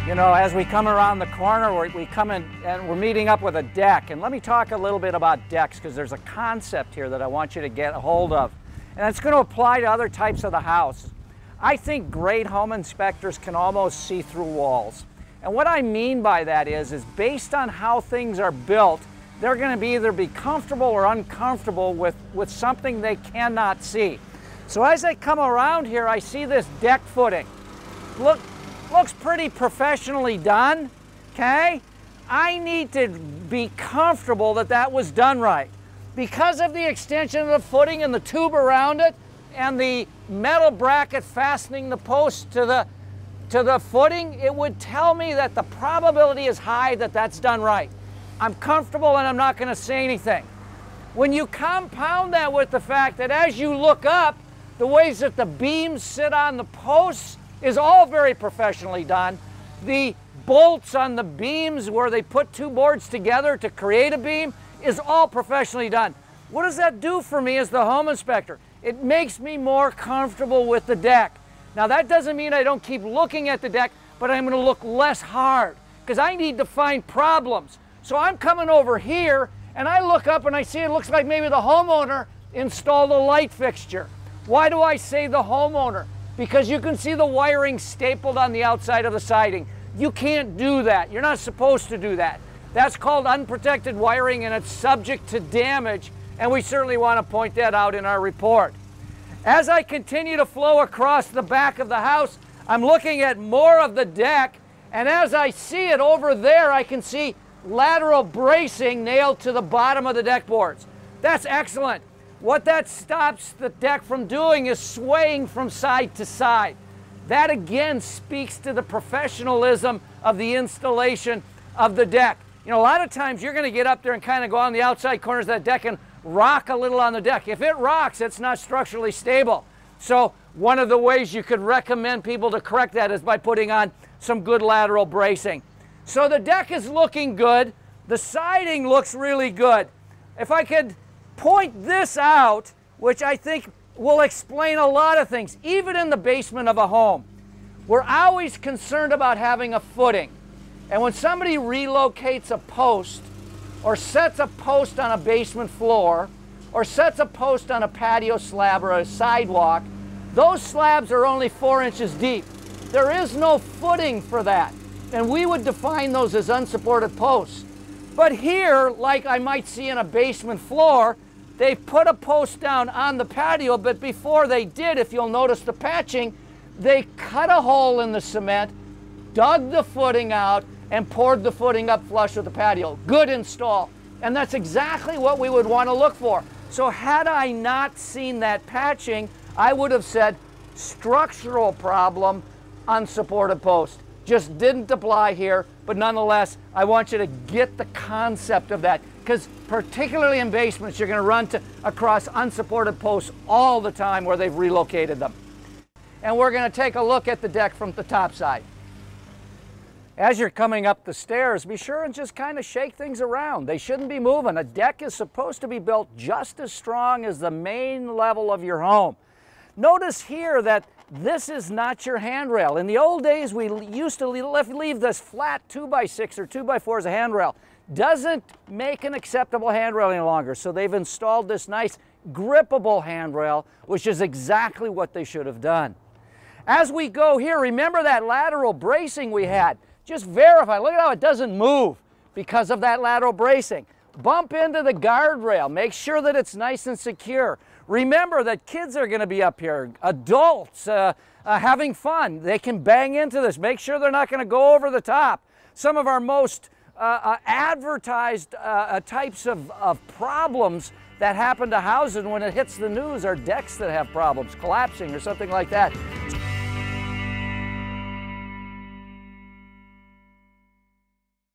You know, as we come around the corner, we come in and we're meeting up with a deck. And let me talk a little bit about decks, because there's a concept here that I want you to get a hold of. And it's going to apply to other types of the house. I think great home inspectors can almost see through walls. And what I mean by that is based on how things are built, they're going to either be comfortable or uncomfortable with something they cannot see. So as I come around here, I see this deck footing. Looks pretty professionally done, okay? I need to be comfortable that that was done right. Because of the extension of the footing and the tube around it and the metal bracket fastening the post to the footing, it would tell me that the probability is high that that's done right. I'm comfortable and I'm not going to say anything. When you compound that with the fact that as you look up, the ways that the beams sit on the posts is all very professionally done. The bolts on the beams where they put two boards together to create a beam is all professionally done. What does that do for me as the home inspector? It makes me more comfortable with the deck. Now that doesn't mean I don't keep looking at the deck, but I'm going to look less hard because I need to find problems. So I'm coming over here and I look up and I see it looks like maybe the homeowner installed a light fixture. Why do I say the homeowner? Because you can see the wiring stapled on the outside of the siding. You can't do that. You're not supposed to do that. That's called unprotected wiring and it's subject to damage, and we certainly want to point that out in our report. As I continue to flow across the back of the house, I'm looking at more of the deck, and as I see it over there, I can see lateral bracing nailed to the bottom of the deck boards. That's excellent. What that stops the deck from doing is swaying from side to side. That again speaks to the professionalism of the installation of the deck. You know, a lot of times you're going to get up there and kind of go on the outside corners of that deck and rock a little on the deck. If it rocks, it's not structurally stable. So one of the ways you could recommend people to correct that is by putting on some good lateral bracing. So the deck is looking good. The siding looks really good. If I could point this out, which I think will explain a lot of things, even in the basement of a home. We're always concerned about having a footing. And when somebody relocates a post or sets a post on a basement floor or sets a post on a patio slab or a sidewalk, those slabs are only 4 inches deep. There is no footing for that. And we would define those as unsupported posts. But here, like I might see in a basement floor, they put a post down on the patio, but before they did, if you'll notice the patching, they cut a hole in the cement, dug the footing out, and poured the footing up flush with the patio. Good install. And that's exactly what we would want to look for. So had I not seen that patching, I would have said structural problem, unsupported post. Just didn't apply here, but nonetheless, I want you to get the concept of that, because particularly in basements, you're going to run across unsupported posts all the time where they've relocated them. And we're going to take a look at the deck from the top side. As you're coming up the stairs, be sure and just kind of shake things around. They shouldn't be moving. A deck is supposed to be built just as strong as the main level of your home. Notice here that this is not your handrail. In the old days, we used to leave this flat 2x6 or 2x4 as a handrail. Doesn't make an acceptable handrail any longer. So they've installed this nice grippable handrail, which is exactly what they should have done. As we go here, remember that lateral bracing we had. Just verify. Look at how it doesn't move because of that lateral bracing. Bump into the guardrail. Make sure that it's nice and secure. Remember that kids are going to be up here, adults having fun. They can bang into this. Make sure they're not going to go over the top. Some of our most advertised types of problems that happen to houses when it hits the news are decks that have problems, collapsing or something like that.